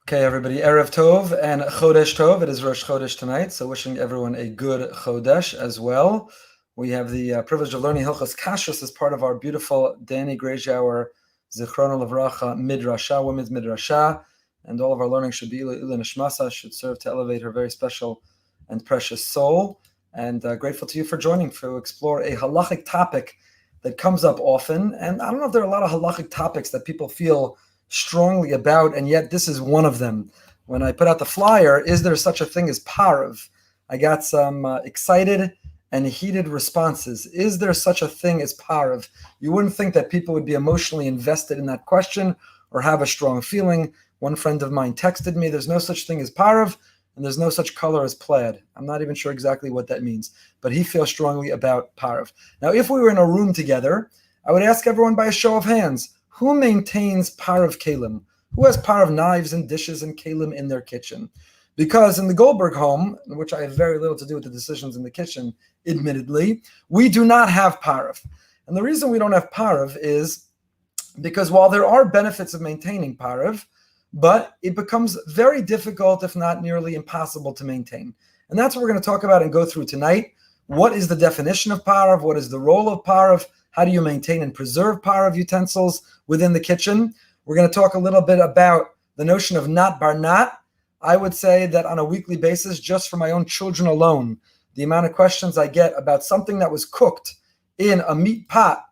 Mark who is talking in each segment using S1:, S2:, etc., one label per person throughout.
S1: Okay, everybody, Erev Tov and Chodesh Tov. It is Rosh Chodesh tonight, so wishing everyone a good Chodesh as well. We have the privilege of learning Hilchos Kashrus as part of our beautiful Danny Greyjour Zichrono Livracha Midrasha, Women's Midrasha, and all of our learning should be Ila Nishmasa, should serve to elevate her very special and precious soul. And grateful to you for joining to explore a halachic topic that comes up often. And I don't know if there are a lot of halachic topics that people feel strongly about, and yet this is one of them. When I put out the flyer, is there such a thing as Pareve? I got some excited and heated responses. Is there such a thing as Pareve? You wouldn't think that people would be emotionally invested in that question or have a strong feeling. One friend of mine texted me, there's no such thing as Pareve, and there's no such color as plaid. I'm not even sure exactly what that means, but he feels strongly about Pareve. Now, if we were in a room together, I would ask everyone by a show of hands, who maintains Pareve kelim? Who has Pareve knives and dishes and kelim in their kitchen? Because in the Goldberg home, in which I have very little to do with the decisions in the kitchen, admittedly, we do not have Pareve. And the reason we don't have Pareve is because while there are benefits of maintaining Pareve, but it becomes very difficult, if not nearly impossible, to maintain. And that's what we're going to talk about and go through tonight. What is the definition of Pareve? What is the role of Pareve? How do you maintain and preserve Pareve utensils within the kitchen? We're going to talk a little bit about the notion of nat bar nat. I would say that on a weekly basis, just for my own children alone, the amount of questions I get about something that was cooked in a meat pot,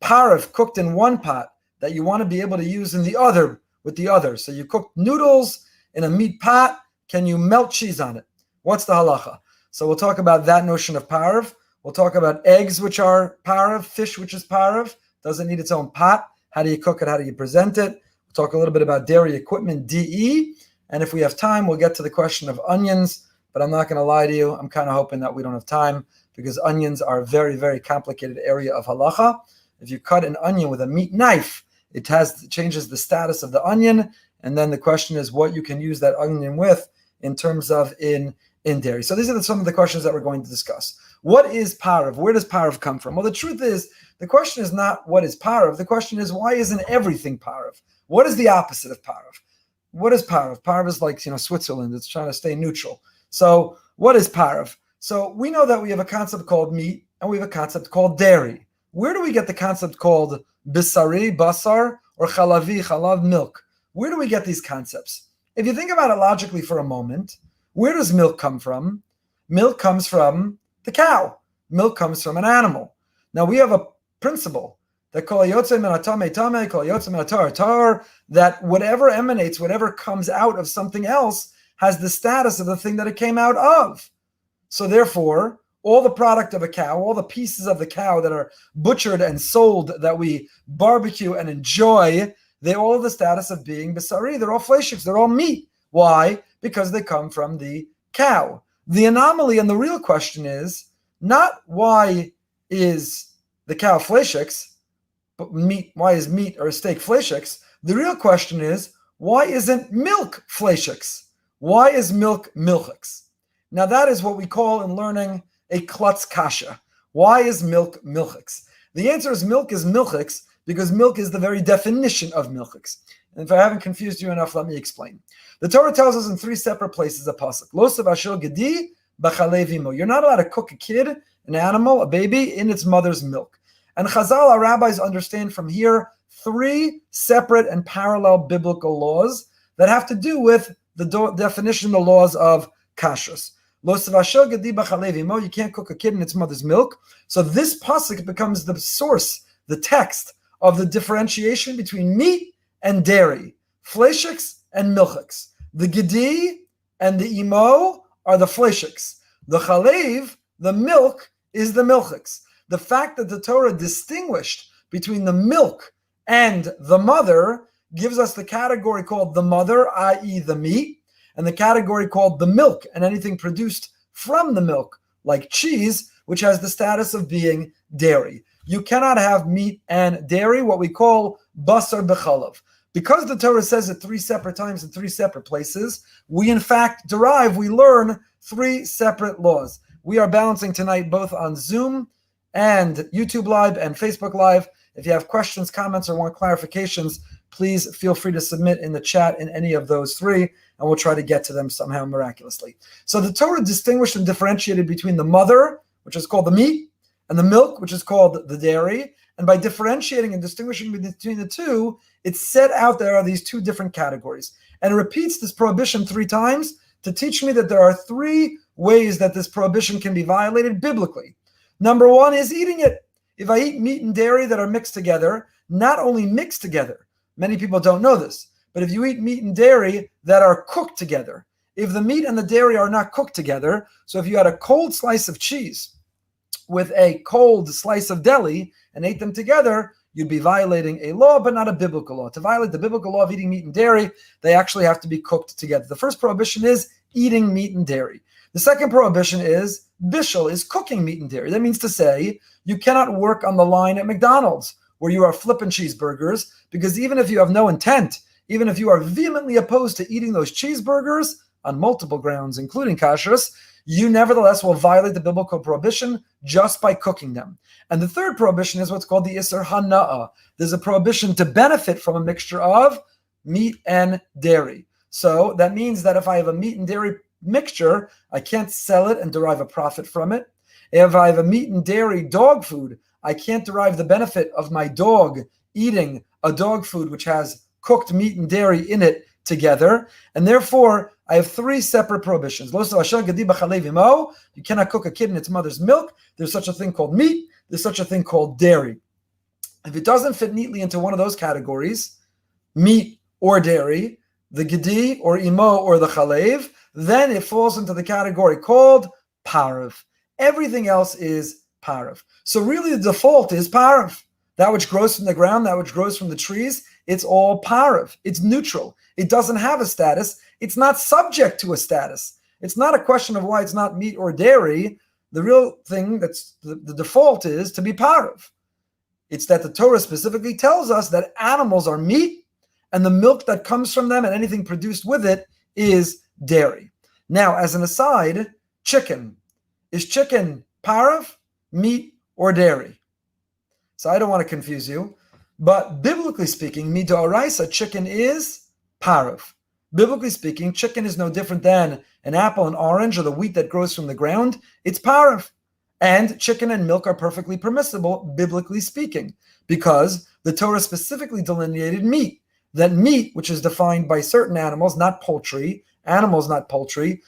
S1: Pareve cooked in one pot, that you want to be able to use in the other with the other. So you cook noodles in a meat pot, can you melt cheese on it? What's the halacha? So we'll talk about that notion of Pareve. We'll talk about eggs, which are Pareve, fish, which is Pareve, doesn't need its own pot. How do you cook it? How do you present it? We'll talk a little bit about dairy equipment, DE. And if we have time, we'll get to the question of onions. But I'm not going to lie to you. I'm kind of hoping that we don't have time because onions are a very, very complicated area of halacha. If you cut an onion with a meat knife, it changes the status of the onion. And then the question is what you can use that onion with in terms of in dairy. So these are some of the questions that we're going to discuss. What is Pareve? Where does Pareve come from? Well, the truth is, the question is not what is Pareve. The question is, why isn't everything Pareve? What is the opposite of Pareve? What is Pareve? Pareve is like, Switzerland. It's trying to stay neutral. So what is Pareve? So we know that we have a concept called meat and we have a concept called dairy. Where do we get the concept called bisari, basar, or chalavi, chalav, milk? Where do we get these concepts? If you think about it logically for a moment, where does milk come from? Milk comes from the cow. Milk comes from an animal. Now we have a principle that that whatever emanates, whatever comes out of something else has the status of the thing that it came out of. So therefore, all the product of a cow, all the pieces of the cow that are butchered and sold that we barbecue and enjoy, they all have the status of being bisari. They're all fleishigs. They're all meat. Why? Because they come from the cow. The anomaly and the real question is not why is the cow fleishigs, but meat. Why is meat or a steak fleishigs? The real question is why isn't milk fleishigs? Why is milk milchigs? Now that is what we call in learning a klutz kasha. Why is milk milchigs? The answer is milk is milchigs because milk is the very definition of milchigs. And if I haven't confused you enough, let me explain. The Torah tells us in 3 separate places a pasuk. Laws of Kashrus. You're not allowed to cook a kid, an animal, a baby, in its mother's milk. And Chazal, our rabbis, understand from here 3 separate and parallel biblical laws that have to do with the definition, the laws of kashrus. You can't cook a kid in its mother's milk. So this pasuk becomes the source, the text of the differentiation between meat and dairy, fleishigs and milchigs. The gedi and the imo are the fleishigs. The chalev, the milk, is the milchigs. The fact that the Torah distinguished between the milk and the mother gives us the category called the mother, i.e. the meat, and the category called the milk, and anything produced from the milk, like cheese, which has the status of being dairy. You cannot have meat and dairy, what we call basar b'chalav. Because the Torah says it 3 separate times in 3 separate places, we in fact we learn 3 separate laws. We are balancing tonight both on Zoom and YouTube Live and Facebook Live. If you have questions, comments, or want clarifications, please feel free to submit in the chat in any of those three, and we'll try to get to them somehow miraculously. So the Torah distinguished and differentiated between the mother, which is called the meat, and the milk, which is called the dairy. And by differentiating and distinguishing between the two, it set out there are these two different categories. And it repeats this prohibition 3 times to teach me that there are 3 ways that this prohibition can be violated biblically. Number 1 is eating it. If I eat meat and dairy that are mixed together, not only mixed together, many people don't know this, but if you eat meat and dairy that are cooked together, if the meat and the dairy are not cooked together, so if you had a cold slice of cheese with a cold slice of deli and ate them together, you'd be violating a law, but not a biblical law. To violate the biblical law of eating meat and dairy, they actually have to be cooked together. The first prohibition is eating meat and dairy. The second prohibition is bishul, is cooking meat and dairy. That means to say you cannot work on the line at McDonald's where you are flipping cheeseburgers, because even if you have no intent, even if you are vehemently opposed to eating those cheeseburgers on multiple grounds, including kashrus, you nevertheless will violate the biblical prohibition just by cooking them. And the third prohibition is what's called the Isser Hana'ah. There's a prohibition to benefit from a mixture of meat and dairy. So that means that if I have a meat and dairy mixture, I can't sell it and derive a profit from it. If I have a meat and dairy dog food, I can't derive the benefit of my dog eating a dog food which has cooked meat and dairy in it together. And therefore, I have 3 separate prohibitions. You cannot cook a kid in its mother's milk. There's such a thing called meat. There's such a thing called dairy. If it doesn't fit neatly into one of those categories, meat or dairy, the gedi or imo or the chalev, then it falls into the category called pareve. Everything else is pareve. So really the default is pareve. That which grows from the ground, that which grows from the trees, it's all pareve. It's neutral. It doesn't have a status. It's not subject to a status. It's not a question of why it's not meat or dairy. The real thing that's the default is to be pareve. It's that the Torah specifically tells us that animals are meat and the milk that comes from them and anything produced with it is dairy. Now, as an aside, chicken. Is chicken pareve, meat, or dairy? So I don't want to confuse you, but biblically speaking, midoraisa, chicken is pareve. Biblically speaking, chicken is no different than an apple, an orange, or the wheat that grows from the ground. It's pareve. And chicken and milk are perfectly permissible, biblically speaking, because the Torah specifically delineated meat. That meat, which is defined by certain animals, not poultry, animals not poultry,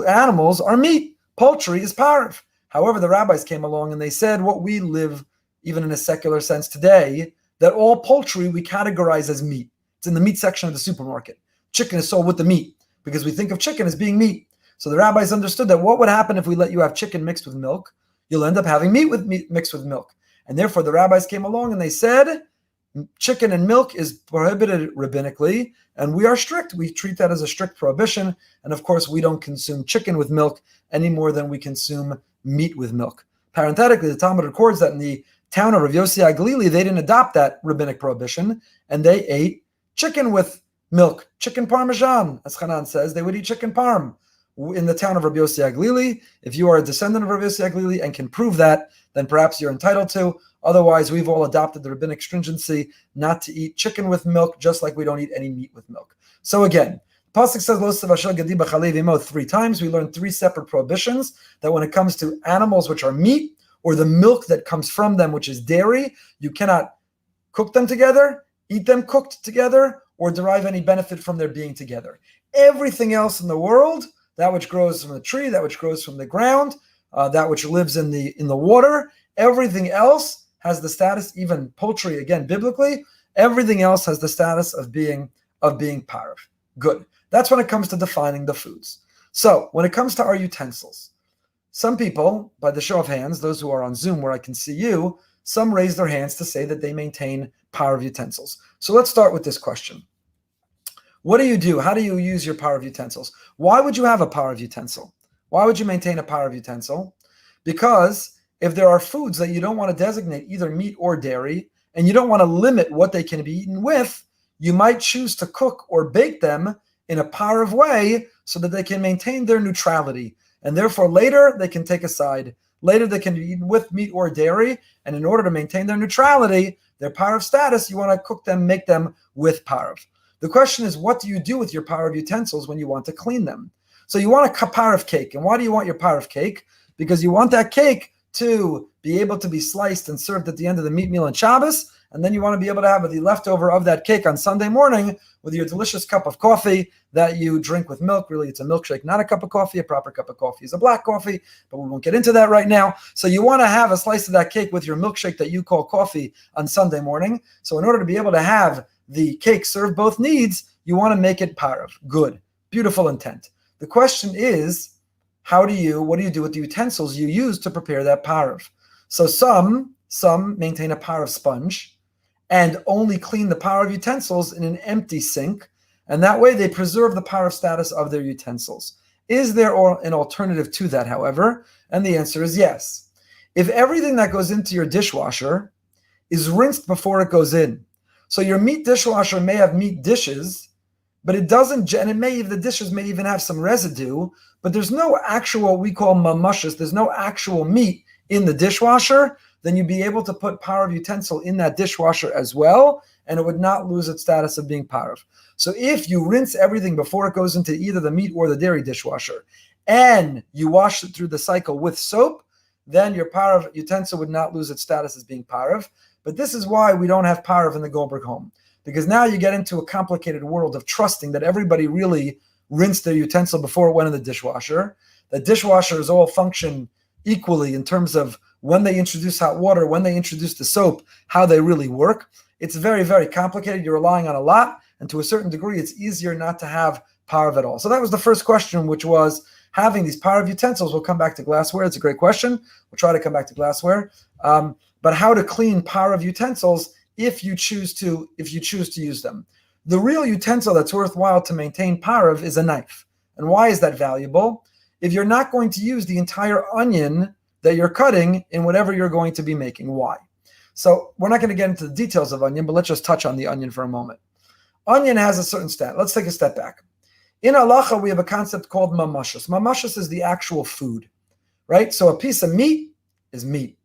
S1: animals are meat. Poultry is pareve. However, the rabbis came along and they said what we live, even in a secular sense today, that all poultry we categorize as meat. It's in the meat section of the supermarket. Chicken is sold with the meat because we think of chicken as being meat. So the rabbis understood that what would happen if we let you have chicken mixed with milk? You'll end up having meat mixed with milk. And therefore the rabbis came along and they said, chicken and milk is prohibited rabbinically, and we are strict. We treat that as a strict prohibition. And of course, we don't consume chicken with milk any more than we consume meat with milk. Parenthetically, the Talmud records that in the town of Rav Yossi HaGlili, they didn't adopt that rabbinic prohibition, and they ate chicken with milk, chicken parmesan, as Hanan says. They would eat chicken parm in the town of Rav Yossi HaGlili. If you are a descendant of Rav Yossi HaGlili and can prove that, then perhaps you're entitled to. Otherwise, we've all adopted the rabbinic stringency not to eat chicken with milk, just like we don't eat any meat with milk. So again, Pasuk says Laws of Kashrus 3 times. We learned 3 separate prohibitions that when it comes to animals which are meat or the milk that comes from them, which is dairy, you cannot cook them together, eat them cooked together, or derive any benefit from their being together. Everything else in the world, that which grows from the tree, that which grows from the ground, that which lives in the water, everything else has the status, even poultry, again, biblically, everything else has the status of being pareve. Good. That's when it comes to defining the foods. So when it comes to our utensils, some people, by the show of hands, those who are on Zoom where I can see you, some raise their hands to say that they maintain pareve utensils. So let's start with this question. What do you do? How do you use your pareve utensils? Why would you have a pareve utensil? Why would you maintain a pareve utensil? Because if there are foods that you don't want to designate either meat or dairy, and you don't want to limit what they can be eaten with, you might choose to cook or bake them in a pareve way so that they can maintain their neutrality. And therefore later they can take a side. Later, they can be eaten with meat or dairy. And in order to maintain their neutrality, their Pareve status, you want to cook them, make them with Pareve. The question is, what do you do with your Pareve utensils when you want to clean them? So you want a Pareve cake. And why do you want your Pareve cake? Because you want that cake to be able to be sliced and served at the end of the meat meal on Shabbos. And then you want to be able to have the leftover of that cake on Sunday morning with your delicious cup of coffee that you drink with milk. Really, it's a milkshake, not a cup of coffee. A proper cup of coffee is a black coffee, but we won't get into that right now. So you want to have a slice of that cake with your milkshake that you call coffee on Sunday morning. So in order to be able to have the cake serve both needs, you want to make it Pareve. Good, beautiful intent. The question is, what do you do with the utensils you use to prepare that Pareve? So some maintain a Pareve sponge and only clean the Pareve utensils in an empty sink, and that way they preserve the Pareve status of their utensils. Is there an alternative to that, however? And the answer is yes. If everything that goes into your dishwasher is rinsed before it goes in, so your meat dishwasher may have meat dishes, but it doesn't, and the dishes may even have some residue, but there's no actual, we call mamushas, there's no actual meat in the dishwasher, then you'd be able to put Pareve utensil in that dishwasher as well, and it would not lose its status of being Pareve. So if you rinse everything before it goes into either the meat or the dairy dishwasher, and you wash it through the cycle with soap, then your Pareve utensil would not lose its status as being Pareve. But this is why we don't have Pareve in the Goldberg home, because now you get into a complicated world of trusting that everybody really rinsed their utensil before it went in the dishwasher. The dishwashers all function equally in terms of when they introduce hot water, when they introduce the soap, how they really work. It's very, very complicated. You're relying on a lot, and to a certain degree, it's easier not to have Pareve at all. So that was the first question, which was having these Pareve utensils. We'll come back to glassware. It's a great question. We'll try to come back to glassware. But how to clean Pareve utensils if you choose to use them. The real utensil that's worthwhile to maintain Pareve is a knife. And why is that valuable? If you're not going to use the entire onion that you're cutting in whatever you're going to be making. Why? So we're not going to get into the details of onion, but let's just touch on the onion for a moment. Onion has a certain stat. Let's take a step back. In halacha, we have a concept called mamushas. Mamushas is the actual food, right? So a piece of meat is meat,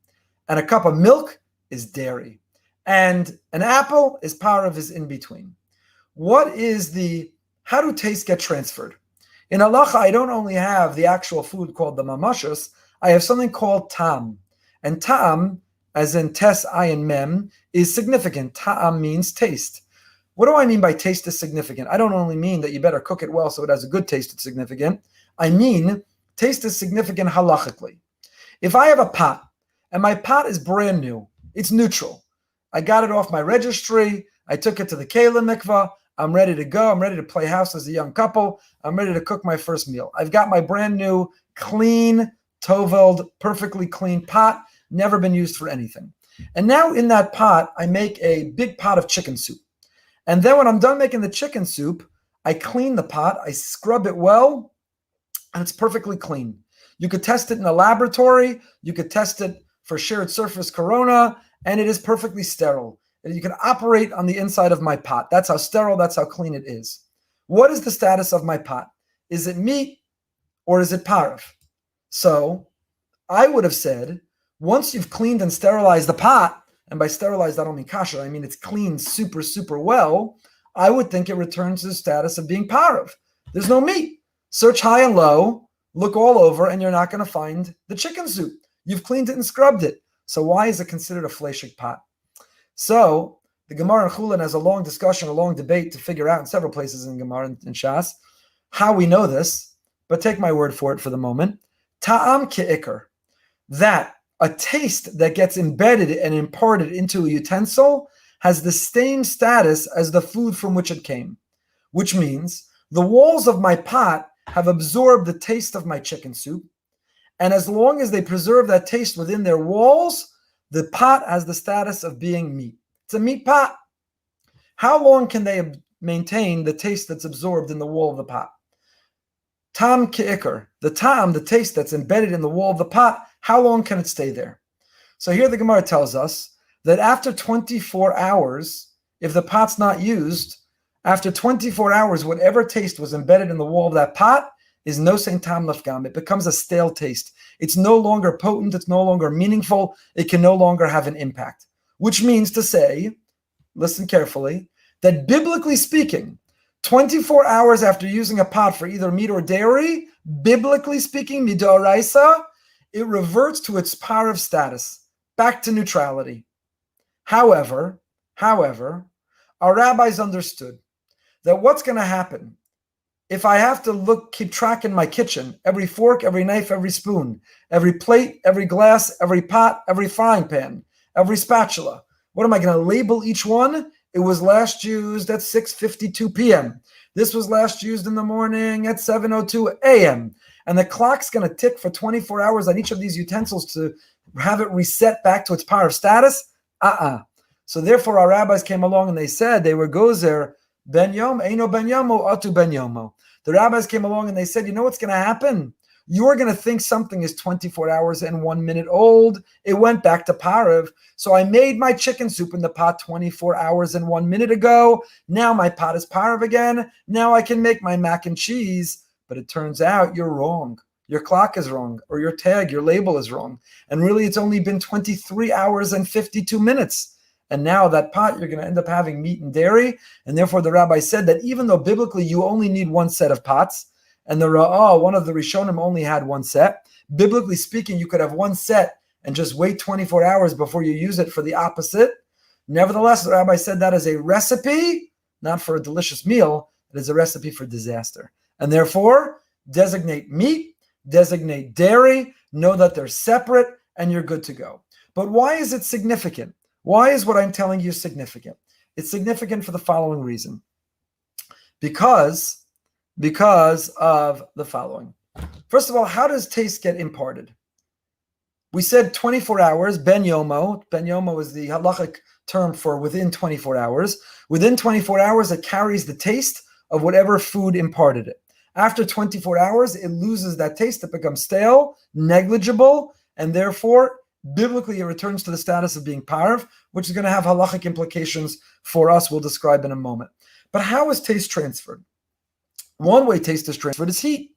S1: and a cup of milk is dairy, and an apple is Pareve, is in between. How do tastes get transferred? In halacha, I don't only have the actual food called the mamushas, I have something called ta'am. And ta'am, as in tes, ayin, mem, is significant. Ta'am means taste. What do I mean by taste is significant? I don't only mean that you better cook it well so it has a good taste, it's significant. I mean taste is significant halachically. If I have a pot, and my pot is brand new, it's neutral. I got it off my registry, I took it to the Kela mikvah, I'm ready to go, I'm ready to play house as a young couple, I'm ready to cook my first meal. I've got my brand new, clean, toveld, perfectly clean pot, never been used for anything. And now in that pot, I make a big pot of chicken soup. And then when I'm done making the chicken soup, I clean the pot, I scrub it well, and it's perfectly clean. You could test it in a laboratory, you could test it for shared surface corona, and it is perfectly sterile. And you can operate on the inside of my pot. That's how sterile, that's how clean it is. What is the status of my pot? Is it meat or is it Pareve? So I would have said, once you've cleaned and sterilized the pot, and by sterilized I don't mean kosher, I mean it's cleaned super, super well, I would think it returns to the status of being Pareve. There's no meat. Search high and low, look all over, and you're not going to find the chicken soup. You've cleaned it and scrubbed it. So why is it considered a fleishig pot? So the Gemara and Chulin has a long discussion, a long debate to figure out in several places in Gemara and Shas how we know this, but take my word for it for the moment. Ta'am ke'ikar, that a taste that gets embedded and imparted into a utensil has the same status as the food from which it came, which means the walls of my pot have absorbed the taste of my chicken soup, and as long as they preserve that taste within their walls, the pot has the status of being meat. It's a meat pot. How long can they maintain the taste that's absorbed in the wall of the pot? Tam ke'ikar, the taste that's embedded in the wall of the pot, how long can it stay there? So here the Gemara tells us that after 24 hours, if the pot's not used, after 24 hours, whatever taste was embedded in the wall of that pot is no sein tam lafgam. It becomes a stale taste. It's no longer potent. It's no longer meaningful. It can no longer have an impact. Which means to say, listen carefully, that biblically speaking, 24 hours after using a pot for either meat or dairy, biblically speaking, midoraisa, it reverts to its parav status, back to neutrality. However, our rabbis understood that what's going to happen if I have to keep track in my kitchen, every fork, every knife, every spoon, every plate, every glass, every pot, every frying pan, every spatula. What am I going to label each one? It was last used at 6:52 p.m. This was last used in the morning at 7:02 a.m. And the clock's going to tick for 24 hours on each of these utensils to have it reset back to its parav status? So therefore our rabbis came along and they said they were gozer ben yom, eino ben yomo, atu ben yomo. The rabbis came along and they said, you know what's going to happen? You're going to think something is 24 hours and 1 minute old. It went back to parav. So I made my chicken soup in the pot 24 hours and 1 minute ago. Now my pot is parav again. Now I can make my mac and cheese. But it turns out you're wrong. Your clock is wrong, or your tag, your label is wrong. And really it's only been 23 hours and 52 minutes. And now that pot, you're going to end up having meat and dairy. And therefore the rabbi said that even though biblically you only need one set of pots, and the Ra'ah, one of the Rishonim, only had one set, biblically speaking, you could have one set and just wait 24 hours before you use it for the opposite. Nevertheless, the rabbi said that is a recipe, not for a delicious meal, it is a recipe for disaster. And therefore, designate meat, designate dairy, know that they're separate, and you're good to go. But why is it significant? Why is what I'm telling you significant? It's significant for the following reason. Because of the following. First of all, how does taste get imparted? We said 24 hours, ben yomo. Ben yomo is the halachic term for within 24 hours. Within 24 hours, it carries the taste of whatever food imparted it. After 24 hours, it loses that taste. It becomes stale, negligible, and therefore, biblically, it returns to the status of being parav, which is going to have halachic implications for us, we'll describe in a moment. But how is taste transferred? One way taste is transferred is heat.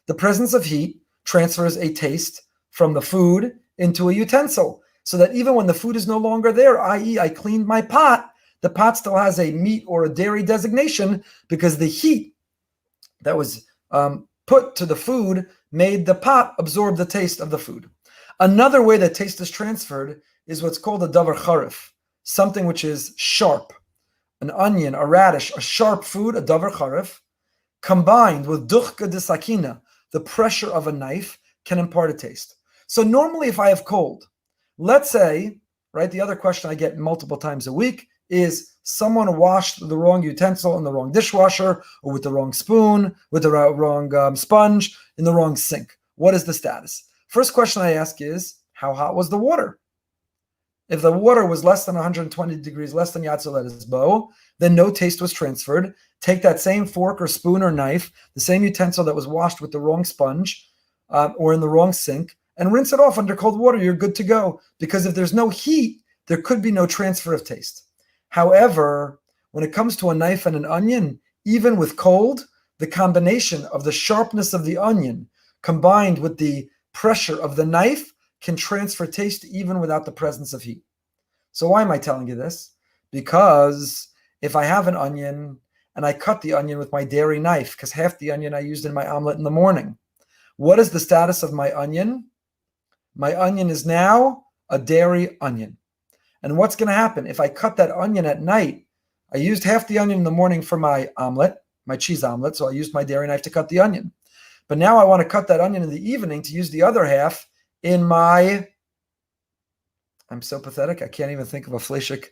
S1: The presence of heat transfers a taste from the food into a utensil, so that even when the food is no longer there, i.e. I cleaned my pot, the pot still has a meat or a dairy designation because the heat that was put to the food made the pot absorb the taste of the food. Another way that taste is transferred is what's called a davar charif, something which is sharp. An onion, a radish, a sharp food, a davar charif, combined with duchka de sakina, the pressure of a knife, can impart a taste. So normally if I have cold, let's say, right, the other question I get multiple times a week is someone washed the wrong utensil in the wrong dishwasher, or with the wrong spoon, with the wrong sponge, in the wrong sink. What is the status? First question I ask is, how hot was the water? If the water was less than 120 degrees, less than Yatzel bow, then no taste was transferred. Take that same fork or spoon or knife, the same utensil that was washed with the wrong sponge or in the wrong sink, and rinse it off under cold water. You're good to go. Because if there's no heat, there could be no transfer of taste. However, when it comes to a knife and an onion, even with cold, the combination of the sharpness of the onion combined with the pressure of the knife can transfer taste even without the presence of heat. So why am I telling you this? Because if I have an onion and I cut the onion with my dairy knife, because half the onion I used in my omelet in the morning, what is the status of my onion? My onion is now a dairy onion. And what's going to happen? If I cut that onion at night, I used half the onion in the morning for my omelet, my cheese omelet, so I used my dairy knife to cut the onion. But now I want to cut that onion in the evening to use the other half in my, I'm so pathetic, I can't even think of a fleishig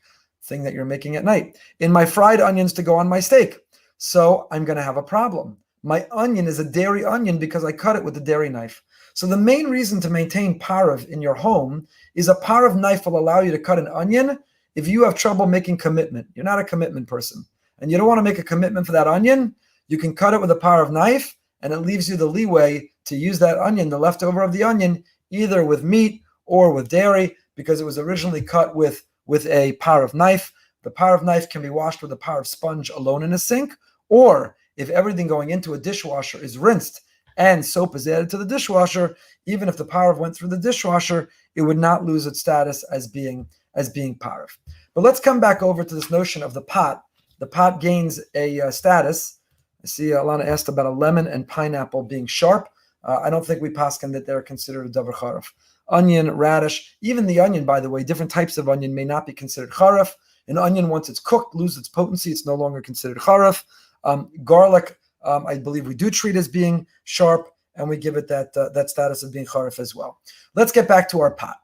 S1: thing that you're making at night, in my fried onions to go on my steak. So I'm going to have a problem. My onion is a dairy onion because I cut it with the dairy knife. So the main reason to maintain parav in your home is a parav knife will allow you to cut an onion if you have trouble making commitment. You're not a commitment person, and you don't want to make a commitment for that onion. You can cut it with a parav knife, and it leaves you the leeway to use that onion, the leftover of the onion, either with meat or with dairy, because it was originally cut with a parav knife. The parav knife can be washed with a parav sponge alone in a sink, or if everything going into a dishwasher is rinsed and soap is added to the dishwasher, even if the pareve went through the dishwasher, it would not lose its status as being pareve. But let's come back over to this notion of the pot. The pot gains a status. I see Alana asked about a lemon and pineapple being sharp. I don't think we paskin that they're considered a davar charaf. Onion, radish, even the onion, by the way, different types of onion may not be considered charaf. An onion, once it's cooked, loses its potency. It's no longer considered charaf. Garlic, I believe we do treat as being sharp, and we give it that status of being charaf as well. Let's get back to our pot.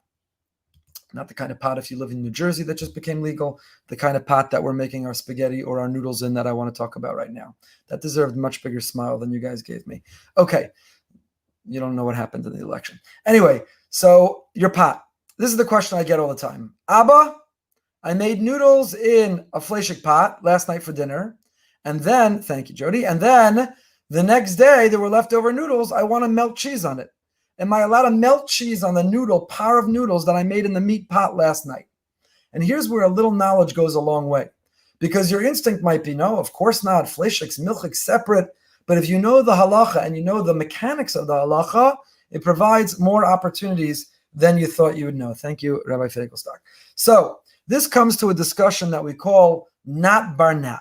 S1: Not the kind of pot if you live in New Jersey that just became legal, the kind of pot that we're making our spaghetti or our noodles in that I want to talk about right now. That deserved a much bigger smile than you guys gave me. Okay, you don't know what happened in the election. Anyway, so your pot. This is the question I get all the time. Abba, I made noodles in a fleishig pot last night for dinner. And then, thank you, Jody, and then the next day there were leftover noodles. I want to melt cheese on it. Am I allowed to melt cheese on the noodle, pareve noodles that I made in the meat pot last night? And here's where a little knowledge goes a long way. Because your instinct might be, no, of course not. Fleishig, milchig, separate. But if you know the halacha and you know the mechanics of the halacha, it provides more opportunities than you thought you would know. Thank you, Rabbi Fegelstock. So this comes to a discussion that we call not barnat.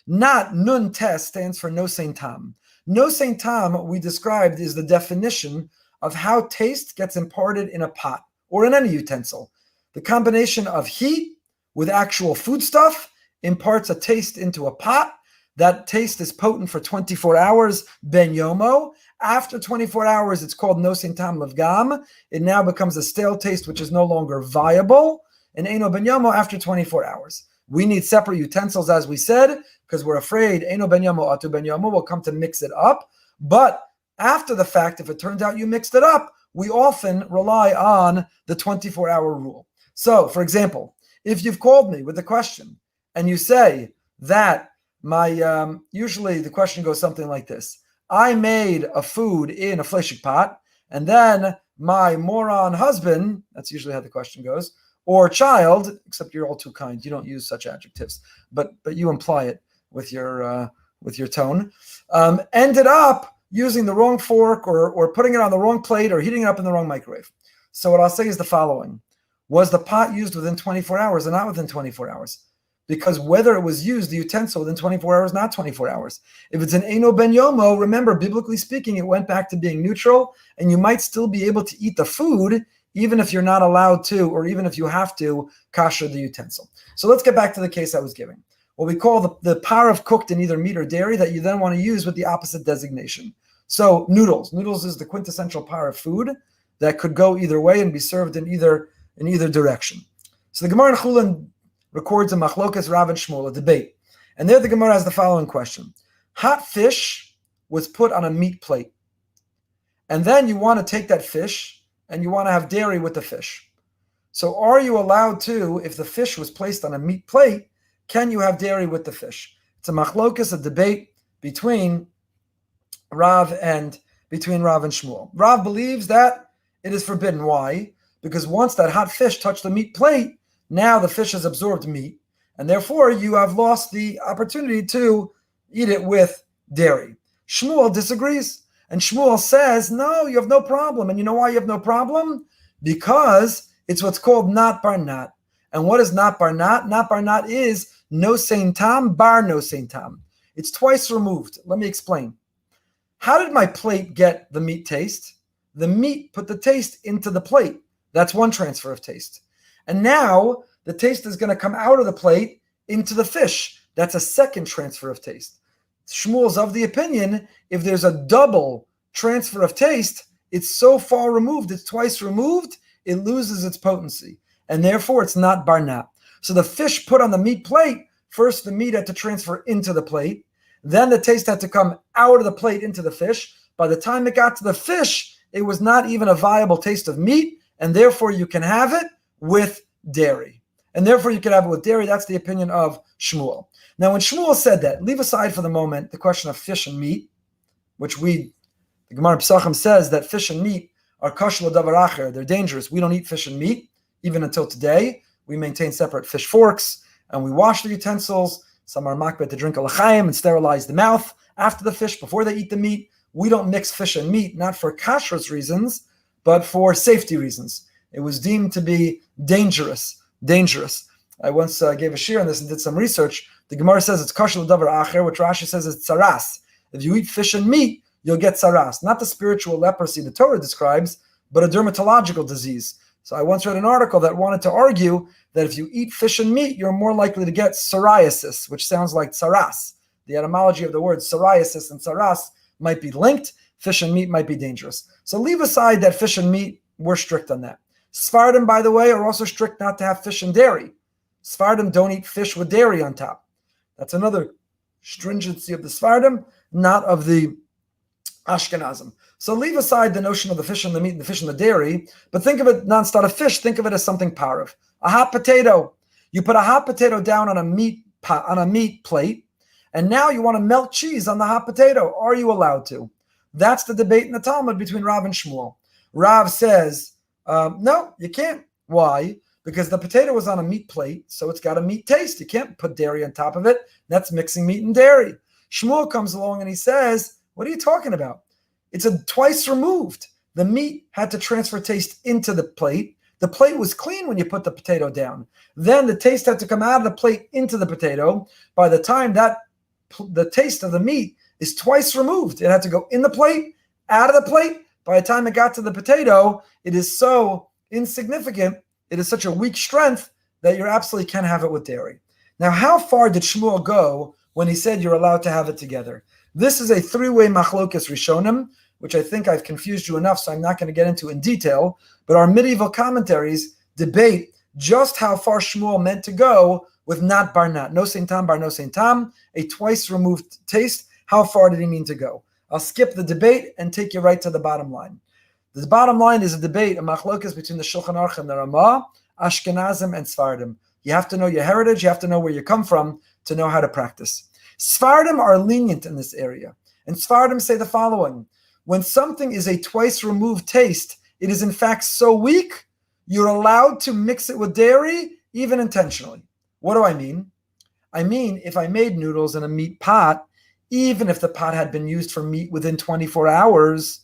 S1: Not nun tes stands for no sein tam. No sein tam, we described, is the definition of how taste gets imparted in a pot or in any utensil. The combination of heat with actual foodstuff imparts a taste into a pot. That taste is potent for 24 hours, ben yomo. After 24 hours, it's called no sein tam levgam. It now becomes a stale taste, which is no longer viable. And eino ben yomo after 24 hours. We need separate utensils, as we said, because we're afraid eino ben yomo, atu ben yomo will come to mix it up. But after the fact, if it turns out you mixed it up, we often rely on the 24-hour rule. So, for example, if you've called me with a question and you say that usually the question goes something like this. I made a food in a fleishig pot, and then my moron husband, that's usually how the question goes, or child, except you're all too kind, you don't use such adjectives, but you imply it with your tone, ended up using the wrong fork or putting it on the wrong plate or heating it up in the wrong microwave. So what I'll say is the following. Was the pot used within 24 hours or not within 24 hours? Because whether it was used, the utensil, within 24 hours, not 24 hours. If it's an eino ben yomo, remember, biblically speaking, it went back to being neutral, and you might still be able to eat the food, even if you're not allowed to, or even if you have to, kasher the utensil. So let's get back to the case I was giving. What we call the pareve cooked in either meat or dairy that you then want to use with the opposite designation. So noodles. Noodles is the quintessential pareve food that could go either way and be served in either direction. So the Gemara in Chulin records a machlokas Rav and Shmuel, a debate. And there the Gemara has the following question. Hot fish was put on a meat plate. And then you want to take that fish and you want to have dairy with the fish. So are you allowed to, if the fish was placed on a meat plate, can you have dairy with the fish? It's a machlokas, a debate between Rav and Shmuel. Rav believes that it is forbidden. Why? Because once that hot fish touched the meat plate, now the fish has absorbed meat, and therefore you have lost the opportunity to eat it with dairy. Shmuel disagrees, and Shmuel says, no, you have no problem. And you know why you have no problem? Because it's what's called not barnat. And what is not barnat? Not barnat is no sein tam, bar no sein tam. It's twice removed. Let me explain. How did my plate get the meat taste? The meat put the taste into the plate. That's one transfer of taste. And now the taste is going to come out of the plate into the fish. That's a second transfer of taste. Shmuel's of the opinion, if there's a double transfer of taste, it's so far removed, it's twice removed, it loses its potency. And therefore, it's not barnat. So the fish put on the meat plate, first the meat had to transfer into the plate, then the taste had to come out of the plate into the fish. By the time it got to the fish, it was not even a viable taste of meat, and therefore you can have it with dairy. And therefore you can have it with dairy. That's the opinion of Shmuel. Now when Shmuel said that, leave aside for the moment the question of fish and meat, which the Gemara Pesachim says that fish and meat are kosher l'davar acher. They're dangerous. We don't eat fish and meat, even until today. We maintain separate fish forks, and we wash the utensils. Some are makbet to drink a l'chaim and sterilize the mouth after the fish, before they eat the meat. we don't mix fish and meat, not for kashrus reasons, but for safety reasons. It was deemed to be dangerous. I once gave a shiur on this and did some research. The Gemara says it's kosher l'davar acher, which Rashi says is tsaras. If you eat fish and meat, you'll get tsaras. Not the spiritual leprosy the Torah describes, but a dermatological disease. So I once read an article that wanted to argue that if you eat fish and meat, you're more likely to get psoriasis, which sounds like tsaras. The etymology of the words psoriasis and tsaras might be linked. Fish and meat might be dangerous. So leave aside that fish and meat, we're strict on that. Sephardim, by the way, are also strict not to have fish and dairy. Sephardim don't eat fish with dairy on top. That's another stringency of the Sephardim, not of the Ashkenazim. So leave aside the notion of the fish and the meat and the fish and the dairy, but think of it non-start of fish. Think of it as something pareve. A hot potato. You put a hot potato down on a meat plate, and now you want to melt cheese on the hot potato. Are you allowed to? That's the debate in the Talmud between Rav and Shmuel. Rav says, no, you can't. Why? Because the potato was on a meat plate, so it's got a meat taste. You can't put dairy on top of it. That's mixing meat and dairy. Shmuel comes along and he says, what are you talking about? It's twice removed. The meat had to transfer taste into the plate. The plate was clean when you put the potato down. Then the taste had to come out of the plate into the potato. By the time that the taste of the meat is twice removed, it had to go in the plate, out of the plate. By the time it got to the potato, it is so insignificant, it is such a weak strength that you absolutely can't have it with dairy. Now, how far did Shmuel go when he said you're allowed to have it together? This is a three-way machlokas rishonim, which I think I've confused you enough, so I'm not going to get into in detail. But our medieval commentaries debate just how far Shmuel meant to go with not bar not. No sein tam bar no sein tam, a twice removed taste. How far did he mean to go? I'll skip the debate and take you right to the bottom line. The bottom line is a debate, a machlokas between the Shulchan Aruch and the Ramah, Ashkenazim and Sephardim. You have to know your heritage, you have to know where you come from to know how to practice. Sephardim are lenient in this area. And Sephardim say the following: when something is a twice removed taste, it is in fact so weak, you're allowed to mix it with dairy, even intentionally. What do I mean? I mean, if I made noodles in a meat pot, even if the pot had been used for meat within 24 hours,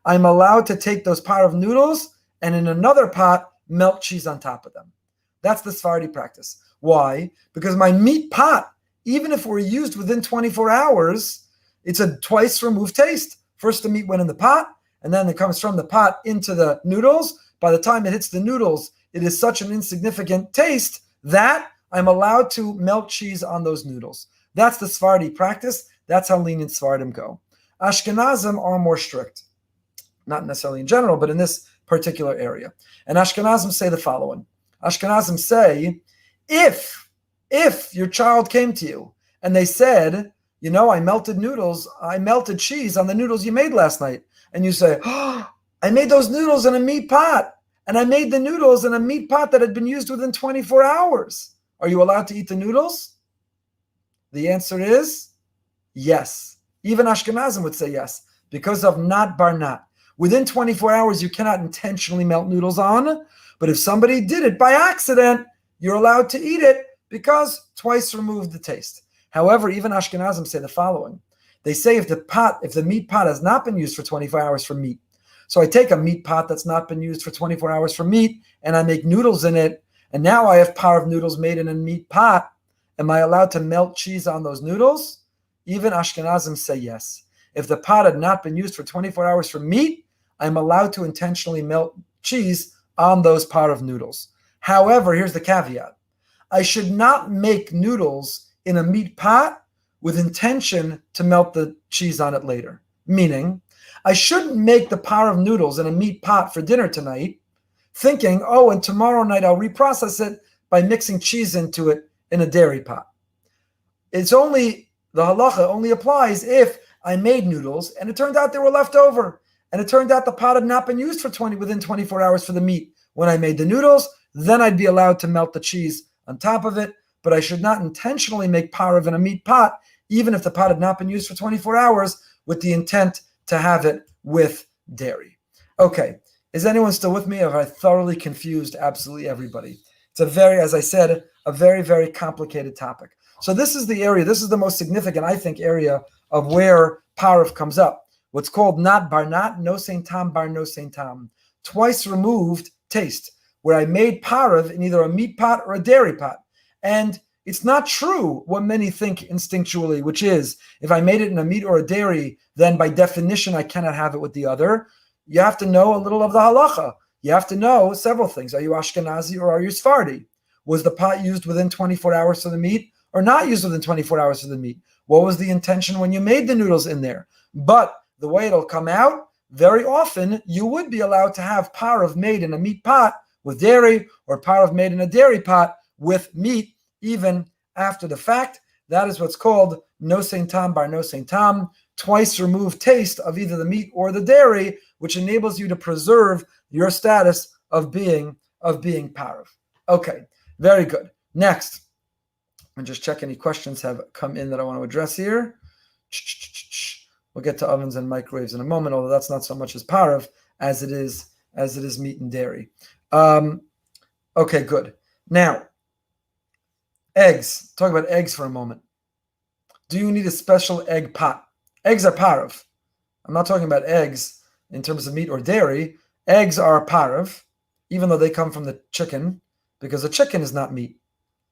S1: I'm allowed to take those pot of noodles and in another pot, melt cheese on top of them. That's the Sephardi practice. Why? Because my meat pot, even if we're used within 24 hours, it's a twice removed taste. First the meat went in the pot, and then it comes from the pot into the noodles. By the time it hits the noodles, it is such an insignificant taste that I'm allowed to melt cheese on those noodles. That's the Sephardi practice. That's how lenient Sephardim go. Ashkenazim are more strict. Not necessarily in general, but in this particular area. And Ashkenazim say the following. Ashkenazim say, if your child came to you and they said, you know, I melted cheese on the noodles you made last night. And you say, oh, I made those noodles in a meat pot. And I made the noodles in a meat pot that had been used within 24 hours. Are you allowed to eat the noodles? The answer is yes. Even Ashkenazim would say yes, because of not bar not. Within 24 hours, you cannot intentionally melt noodles on. But if somebody did it by accident, you're allowed to eat it because twice removed the taste. However, even Ashkenazim say the following. They say if the meat pot has not been used for 24 hours for meat, so I take a meat pot that's not been used for 24 hours for meat, and I make noodles in it, and now I have pareve noodles made in a meat pot, am I allowed to melt cheese on those noodles? Even Ashkenazim say yes. If the pot had not been used for 24 hours for meat, I'm allowed to intentionally melt cheese on those pareve noodles. However, here's the caveat. I should not make noodles in a meat pot with intention to melt the cheese on it later. Meaning, I shouldn't make the pareve noodles in a meat pot for dinner tonight, thinking, oh, and tomorrow night I'll reprocess it by mixing cheese into it in a dairy pot. The halacha only applies if I made noodles and it turned out they were left over. And it turned out the pot had not been used within 24 hours for the meat when I made the noodles. Then I'd be allowed to melt the cheese on top of it. But I should not intentionally make pareve in a meat pot, even if the pot had not been used for 24 hours, with the intent to have it with dairy. Okay, is anyone still with me? Have I thoroughly confused absolutely everybody? It's as I said, a very, very complicated topic. So this is the area, this is the most significant, I think, area of where pareve comes up. what's called not bar not, no sein tam bar no sein tam, twice removed taste, where I made pareve in either a meat pot or a dairy pot. And it's not true what many think instinctually, which is if I made it in a meat or a dairy, then by definition I cannot have it with the other. You have to know a little of the halacha. You have to know several things. Are you Ashkenazi or are you Sephardi? Was the pot used within 24 hours for the meat or not used within 24 hours for the meat? What was the intention when you made the noodles in there? But the way it'll come out, very often you would be allowed to have pareve made in a meat pot with dairy or pareve made in a dairy pot with meat, even after the fact. That is what's called no sein tam bar no sein tam, twice removed taste of either the meat or the dairy, which enables you to preserve your status of being pareve. Okay, very good. Next, and just check any questions have come in that I want to address here. We'll get to ovens and microwaves in a moment, although that's not so much as pareve as it is meat and dairy. Okay, good. Now, eggs. Talk about eggs for a moment. Do you need a special egg pot? Eggs are pareve. I'm not talking about eggs in terms of meat or dairy. Eggs are pareve, even though they come from the chicken, because the chicken is not meat.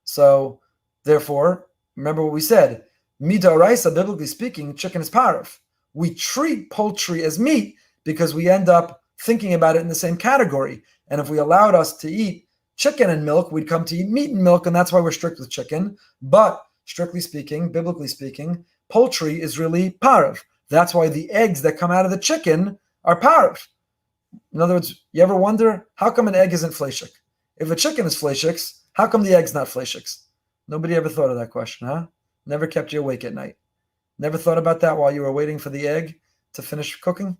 S1: So, therefore, remember what we said. Midoraisa, biblically speaking, chicken is pareve. We treat poultry as meat because we end up thinking about it in the same category. And if we allowed us to eat chicken and milk, we'd come to eat meat and milk, and that's why we're strict with chicken. But strictly speaking, biblically speaking, poultry is really pareve. That's why the eggs that come out of the chicken are pareve. In other words, you ever wonder, how come an egg isn't fleishig? If a chicken is fleishig, how come the egg's not fleishig? Nobody ever thought of that question, huh? Never kept you awake at night. Never thought about that while you were waiting for the egg to finish cooking?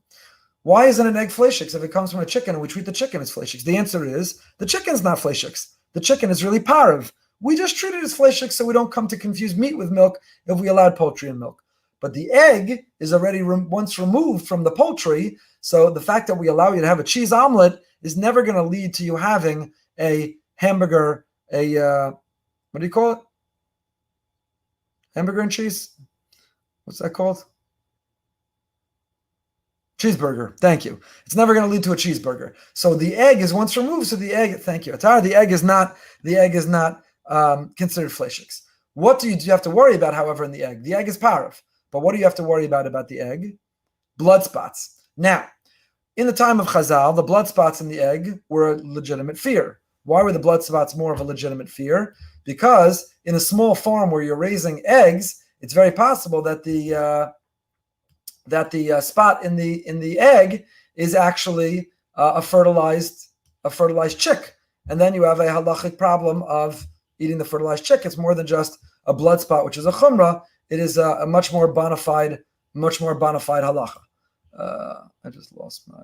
S1: Why isn't an egg fleishig if it comes from a chicken and we treat the chicken as fleishig? The answer is the chicken's not fleishig. The chicken is really pareve. We just treat it as fleishig so we don't come to confuse meat with milk if we allowed poultry and milk. But the egg is already once removed from the poultry, so the fact that we allow you to have a cheese omelet is never going to lead to you having a hamburger, what do you call it? Hamburger and cheese? What's that called? Cheeseburger. Thank you. It's never going to lead to a cheeseburger. So the egg is once removed. So the egg, thank you, Atar. The egg is not considered fleishig. What do you have to worry about, however, in the egg? The egg is pareve. But what do you have to worry about the egg? Blood spots. Now, in the time of Chazal, the blood spots in the egg were a legitimate fear. Why were the blood spots more of a legitimate fear? Because in a small farm where you're raising eggs, it's very possible that the spot in the egg is actually a fertilized chick, and then you have a halachic problem of eating the fertilized chick. It's more than just a blood spot, which is a chumrah. It is a much more bona fide halacha. I just lost my.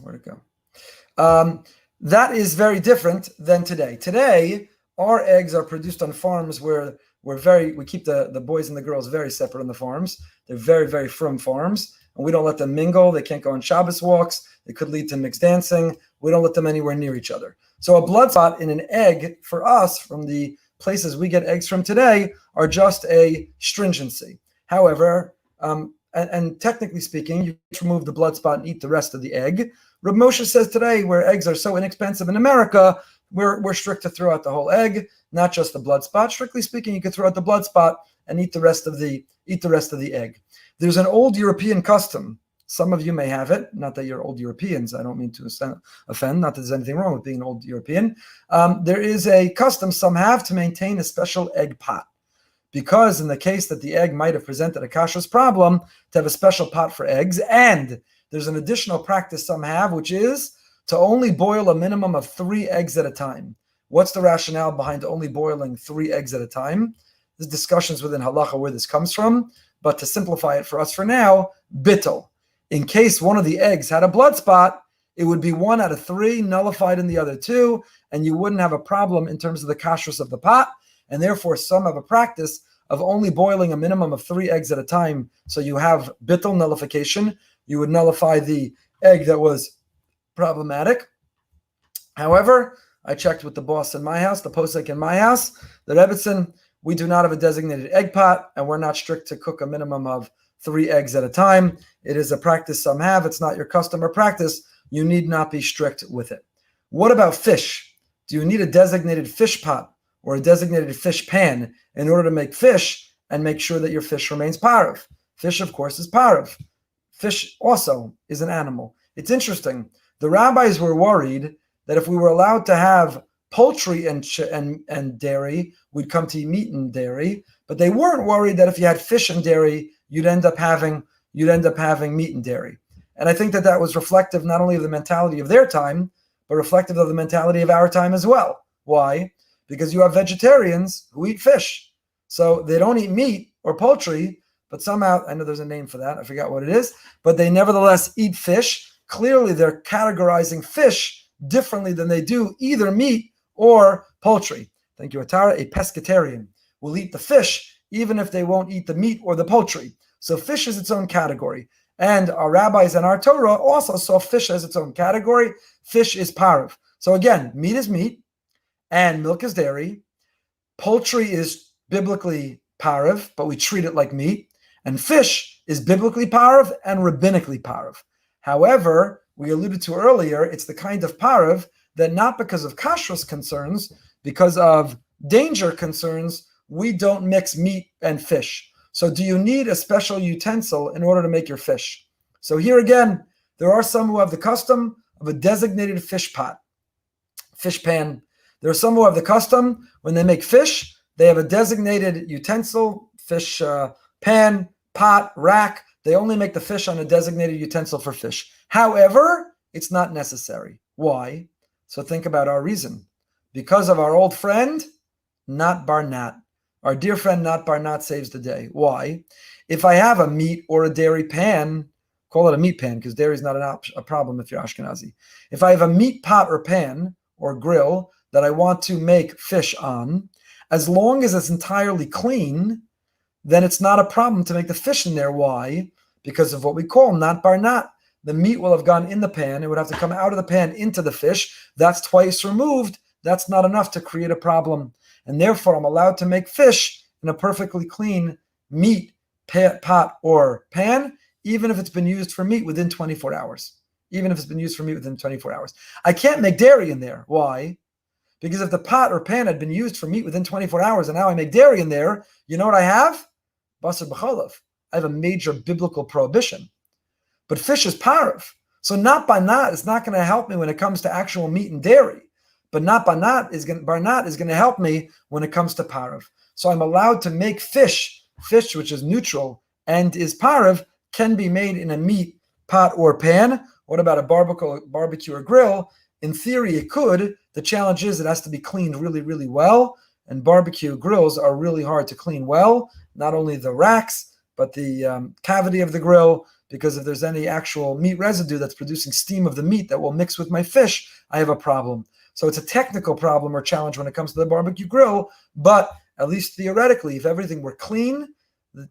S1: Where'd it go? That is very different than today. Today, our eggs are produced on farms where we keep the boys and the girls very separate on the farms. They're very, very frum farms, and we don't let them mingle. They can't go on Shabbos walks. It could lead to mixed dancing. We don't let them anywhere near each other. So a blood spot in an egg for us, from the places we get eggs from today, are just a stringency. However, and technically speaking, you remove the blood spot and eat the rest of the egg. Reb Moshe says today, where eggs are so inexpensive in America, we're strict to throw out the whole egg, not just the blood spot. Strictly speaking, you could throw out the blood spot and eat the rest of the egg. There's an old European custom. Some of you may have it. Not that you're old Europeans. I don't mean to offend. Not that there's anything wrong with being an old European. There is a custom some have to maintain a special egg pot, because in the case that the egg might have presented a kashrus problem, to have a special pot for eggs. And there's an additional practice some have, which is to only boil a minimum of 3 eggs at a time. What's the rationale behind only boiling 3 eggs at a time? There's discussions within halacha where this comes from, but to simplify it for us for now, bittul. In case one of the eggs had a blood spot, it would be 1 out of 3 nullified in the other 2, and you wouldn't have a problem in terms of the kashrus of the pot. And therefore, some have a practice of only boiling a minimum of 3 eggs at a time. So you have bittul nullification. You would nullify the egg that was problematic. However, I checked with the boss in my house, the posek in my house, the Rebbitzin. We do not have a designated egg pot, and we're not strict to cook a minimum of 3 eggs at a time. It is a practice some have. It's not your custom or practice. You need not be strict with it. What about fish? Do you need a designated fish pot or a designated fish pan in order to make fish and make sure that your fish remains pareve? Fish, of course, is pareve. Fish also is an animal. It's interesting. The rabbis were worried that if we were allowed to have poultry and dairy, we'd come to eat meat and dairy. But they weren't worried that if you had fish and dairy, you'd end up having meat and dairy. And I think that was reflective not only of the mentality of their time, but reflective of the mentality of our time as well. Why? Because you have vegetarians who eat fish. So they don't eat meat or poultry, but somehow, I know there's a name for that, I forgot what it is, but they nevertheless eat fish. Clearly they're categorizing fish differently than they do either meat or poultry. Thank you, Atara. A pescatarian will eat the fish even if they won't eat the meat or the poultry. So fish is its own category. And our rabbis and our Torah also saw fish as its own category. Fish is pareve. So again, meat is meat and milk is dairy. Poultry is biblically pareve, but we treat it like meat. And fish is biblically pareve and rabbinically pareve. However, we alluded to earlier, it's the kind of pareve that not because of kashrus concerns, because of danger concerns, we don't mix meat and fish. So do you need a special utensil in order to make your fish? So here again, there are some who have the custom of a designated fish pot, fish pan. There are some who have the custom, when they make fish, they have a designated utensil, fish pan, pot, rack. They only make the fish on a designated utensil for fish. However, it's not necessary. Why? So think about our reason. Because of our old friend, Not Barnat. Our dear friend Not Barnat saves the day. Why? If I have a meat or a dairy pan, call it a meat pan because dairy is not a problem if you're Ashkenazi. If I have a meat pot or pan or grill that I want to make fish on, as long as it's entirely clean, then it's not a problem to make the fish in there. Why? Because of what we call Not Barnat. The meat will have gone in the pan. It would have to come out of the pan into the fish. That's twice removed. That's not enough to create a problem. And therefore, I'm allowed to make fish in a perfectly clean meat pot or pan, even if it's been used for meat within 24 hours. Even if it's been used for meat within 24 hours. I can't make dairy in there. Why? Because if the pot or pan had been used for meat within 24 hours and now I make dairy in there, you know what I have? Basar b'cholav. I have a major biblical prohibition. But fish is pareve. So Not Barnat is not going to help me when it comes to actual meat and dairy. But Not Barnat is going to help me when it comes to pareve. So I'm allowed to make fish which is neutral and is pareve, can be made in a meat pot or pan. What about a barbecue or grill? In theory, it could. The challenge is it has to be cleaned really, really well. And barbecue grills are really hard to clean well. Not only the racks, but the cavity of the grill, because if there's any actual meat residue that's producing steam of the meat that will mix with my fish, I have a problem. So it's a technical problem or challenge when it comes to the barbecue grill, but at least theoretically, if everything were clean,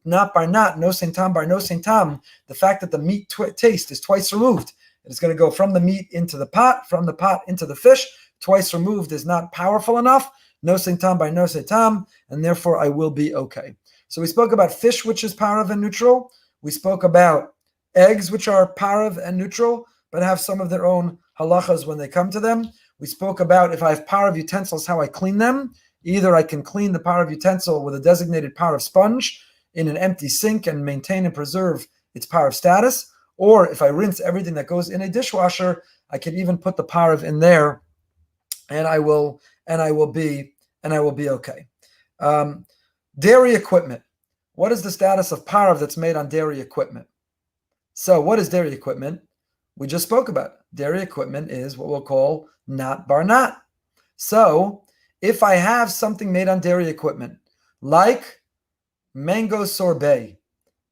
S1: Not Barnat, no sein tam bar no sein tam, the fact that the meat taste is twice removed, it's going to go from the meat into the pot, from the pot into the fish, twice removed is not powerful enough, no sein tam bar no sein tam, and therefore I will be okay. So we spoke about fish, which is pareve and neutral. We spoke about eggs, which are pareve and neutral, but have some of their own halachas when they come to them. We spoke about if I have pareve utensils, how I clean them. Either I can clean the pareve utensil with a designated pareve sponge in an empty sink and maintain and preserve its pareve status, or if I rinse everything that goes in a dishwasher, I can even put the pareve in there, and I will be okay. Dairy equipment. What is the status of pareve that's made on dairy equipment? So what is dairy equipment? We just spoke about it. Dairy equipment is what we'll call Not Barnat. So if I have something made on dairy equipment, like mango sorbet,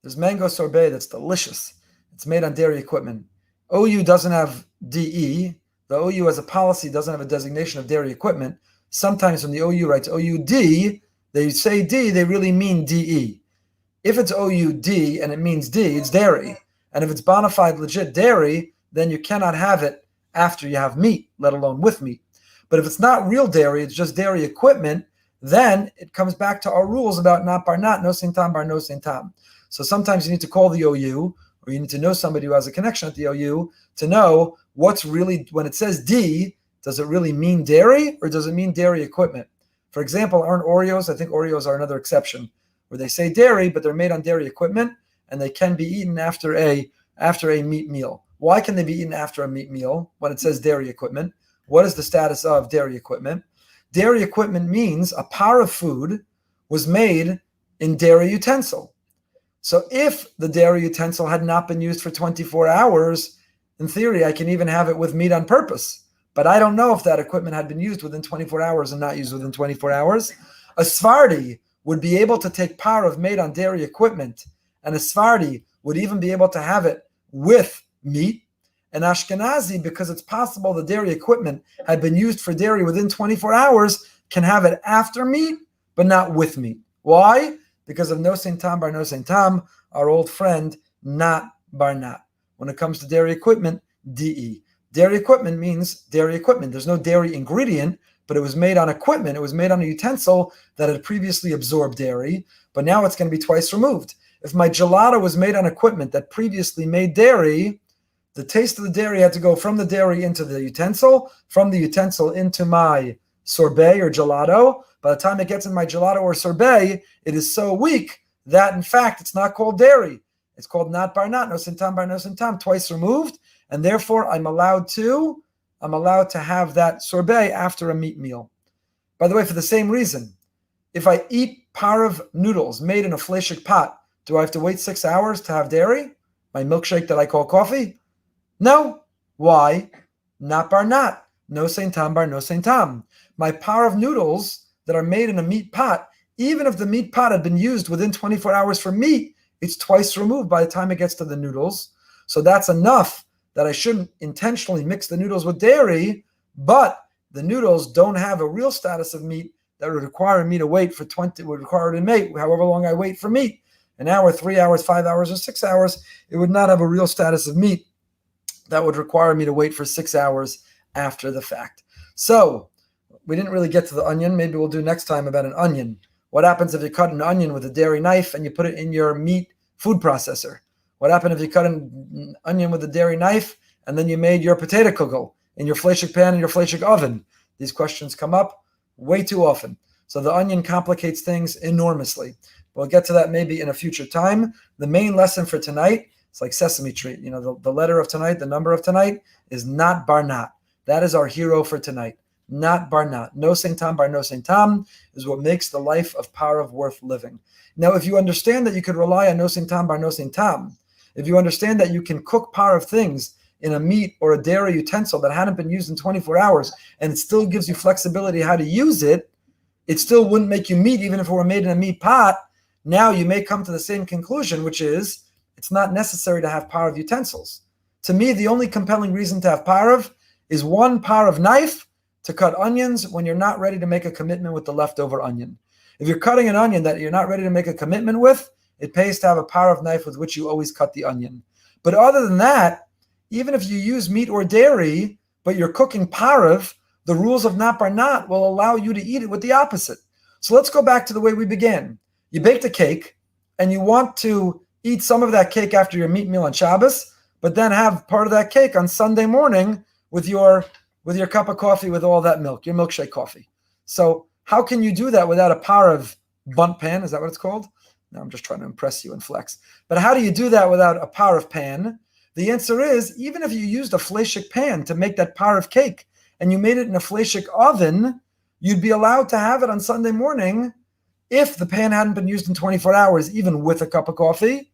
S1: there's mango sorbet that's delicious. It's made on dairy equipment. OU doesn't have DE. The OU as a policy doesn't have a designation of dairy equipment. Sometimes when the OU writes OUD, they say D, they really mean DE. If it's OUD and it means D, it's dairy. And if it's bona fide legit dairy, then you cannot have it after you have meat, let alone with meat. But if it's not real dairy, it's just dairy equipment, then it comes back to our rules about Not Barnat, no sein tam bar no sein tam. So sometimes you need to call the OU, or you need to know somebody who has a connection at the OU to know what's really, when it says D, does it really mean dairy or does it mean dairy equipment? For example, aren't Oreos, I think Oreos are another exception, where they say dairy, but they're made on dairy equipment and they can be eaten after a meat meal. Why can they be eaten after a meat meal when it says dairy equipment? What is the status of dairy equipment? Dairy equipment means a pareve food was made in dairy utensil. So if the dairy utensil had not been used for 24 hours, in theory, I can even have it with meat on purpose. But I don't know if that equipment had been used within 24 hours and not used within 24 hours. A Sephardi would be able to take pareve made on dairy equipment, and a Sephardi would even be able to have it with meat. And Ashkenazi, because it's possible the dairy equipment had been used for dairy within 24 hours, can have it after meat, but not with meat. Why? Because of no sein tam bar no sein tam, our old friend, not bar not. When it comes to dairy equipment, DE. Dairy equipment means dairy equipment. There's no dairy ingredient, but it was made on equipment. It was made on a utensil that had previously absorbed dairy, but now it's going to be twice removed. If my gelato was made on equipment that previously made dairy, the taste of the dairy had to go from the dairy into the utensil, from the utensil into my sorbet or gelato. By the time it gets in my gelato or sorbet, it is so weak that, in fact, it's not called dairy. It's called not bar not, no sein tam bar no sein tam, twice removed, and therefore I'm allowed to have that sorbet after a meat meal. By the way, for the same reason, if I eat pareve noodles made in a fleishig pot, do I have to wait 6 hours to have dairy? My milkshake that I call coffee? No. Why? Not bar not. No sein tam bar no sein tam. My pareve noodles that are made in a meat pot, even if the meat pot had been used within 24 hours for meat, it's twice removed by the time it gets to the noodles. So that's enough that I shouldn't intentionally mix the noodles with dairy, but the noodles don't have a real status of meat that would require me to wait for 20, would require to wait however long I wait for meat. An hour, 3 hours, 5 hours, or 6 hours, it would not have a real status of meat that would require me to wait for 6 hours after the fact. So we didn't really get to the onion. Maybe we'll do next time about an onion. What happens if you cut an onion with a dairy knife and you put it in your meat food processor? What happened if you cut an onion with a dairy knife and then you made your potato kugel in your fleishig pan and your fleishig oven? These questions come up way too often. So the onion complicates things enormously. We'll get to that maybe in a future time. The main lesson for tonight, it's like Sesame Street. You know, the letter of tonight, the number of tonight is not bar not. That is our hero for tonight. Not bar not. No sein tam bar no sein tam is what makes the life of pareve worth living. Now, if you understand that you could rely on no sein tam bar no sein tam, if you understand that you can cook pareve things in a meat or a dairy utensil that hadn't been used in 24 hours, and it still gives you flexibility how to use it, it still wouldn't make you meat even if it were made in a meat pot. Now you may come to the same conclusion, which is it's not necessary to have pareve utensils. To me, the only compelling reason to have pareve is one pareve knife to cut onions when you're not ready to make a commitment with the leftover onion. If you're cutting an onion that you're not ready to make a commitment with, it pays to have a pareve knife with which you always cut the onion. But other than that, even if you use meat or dairy, but you're cooking pareve, the rules of not bar not will allow you to eat it with the opposite. So let's go back to the way we began. You baked a cake, and you want to eat some of that cake after your meat meal on Shabbos, but then have part of that cake on Sunday morning with your cup of coffee with all that milk, your milkshake coffee. So how can you do that without a pareve bunt pan? Is that what it's called? No, I'm just trying to impress you and flex. But how do you do that without a pareve pan? The answer is, even if you used a fleishig pan to make that pareve cake, and you made it in a fleishig oven, you'd be allowed to have it on Sunday morning if the pan hadn't been used in 24 hours, even with a cup of coffee.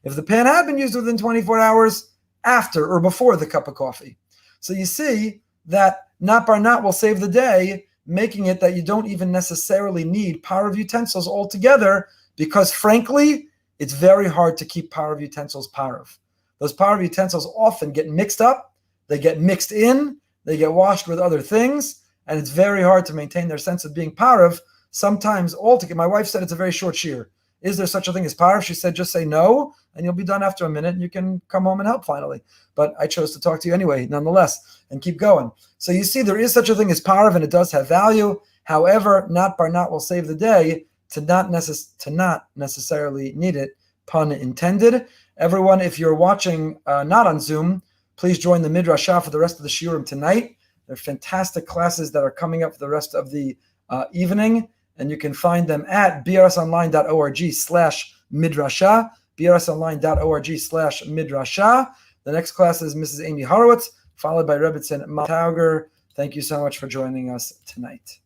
S1: If the pan had been used within 24 hours, after or before the cup of coffee. So you see that not bar not will save the day, making it that you don't even necessarily need pareve utensils altogether, because frankly, it's very hard to keep pareve utensils pareve. Those pareve utensils often get mixed up, they get mixed in, they get washed with other things, and it's very hard to maintain their sense of being pareve. Sometimes altogether, my wife said it's a very short shiur. Is there such a thing as pareve? She said, just say no, and you'll be done after a minute, and you can come home and help finally. But I chose to talk to you anyway, nonetheless, and keep going. So you see, there is such a thing as pareve, and it does have value. However, not bar not will save the day to not necessarily need it pun intended. Everyone, if you're watching not on Zoom, please join the midrashah for the rest of the shiurim tonight. They're fantastic classes that are coming up for the rest of the evening, and you can find them at brsonline.org/midrashah, brsonline.org/midrashah. The next class is Mrs. Amy Horowitz, followed by Rebbitzin Maltauger. Thank you so much for joining us tonight.